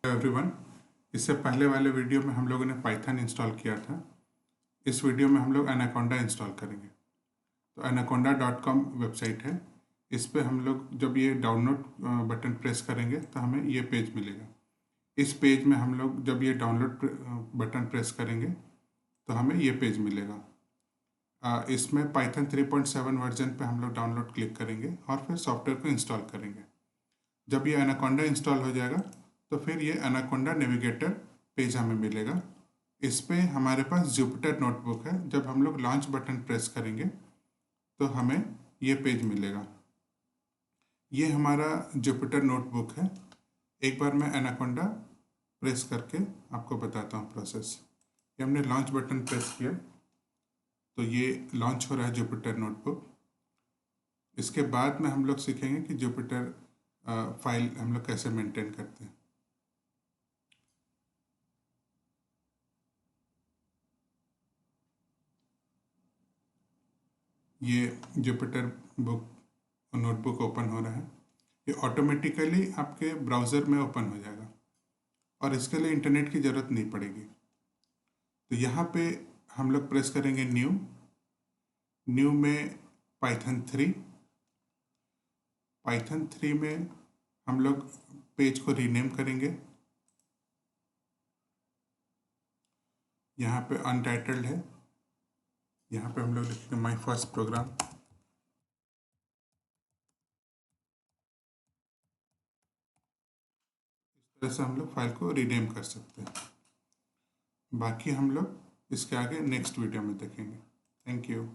Everyone, इससे पहले वाले वीडियो में हम लोगों ने पाइथन इंस्टॉल किया था। इस वीडियो में हम लोग एनाकोंडा इंस्टॉल करेंगे। तो anaconda.com वेबसाइट है। इस पे हम लोग जब ये डाउनलोड बटन प्रेस करेंगे तो हमें ये पेज मिलेगा। इस पेज में हम लोग जब ये डाउनलोड बटन प्रेस करेंगे तो हमें ये पेज मिलेगा। इसमें पाइथन 3.7 वर्जन पे हम लोग डाउनलोड क्लिक करेंगे और फिर सॉफ्टवेयर को इंस्टॉल करेंगे। जब ये एनाकोंडा इंस्टॉल हो जाएगा तो फिर ये एनाकोंडा नेविगेटर पेज हमें मिलेगा। इस पे हमारे पास जुपिटर नोटबुक है। जब हम लोग लॉन्च बटन प्रेस करेंगे तो हमें ये पेज मिलेगा। ये हमारा जुपिटर नोटबुक है। एक बार मैं एनाकोंडा प्रेस करके आपको बताता हूँ प्रोसेस। ये हमने लॉन्च बटन प्रेस किया तो ये लॉन्च हो रहा है जुपिटर नोटबुक। इसके बाद में हम लोग सीखेंगे कि जुपिटर फाइल हम लोग कैसे मेंटेन करते हैं। ये जुपिटर नोटबुक ओपन हो रहा है। ये ऑटोमेटिकली आपके ब्राउज़र में ओपन हो जाएगा और इसके लिए इंटरनेट की ज़रूरत नहीं पड़ेगी। तो यहाँ पे हम लोग प्रेस करेंगे न्यू में पाइथन 3 में हम लोग पेज को रीनेम करेंगे। यहाँ पे अनटाइटल्ड है। यहाँ पे हम लोग लिखेंगे माय फर्स्ट प्रोग्राम। इस तरह से हम लोग फाइल को रीनेम कर सकते हैं। बाकी हम लोग इसके आगे नेक्स्ट वीडियो में देखेंगे। Thank you.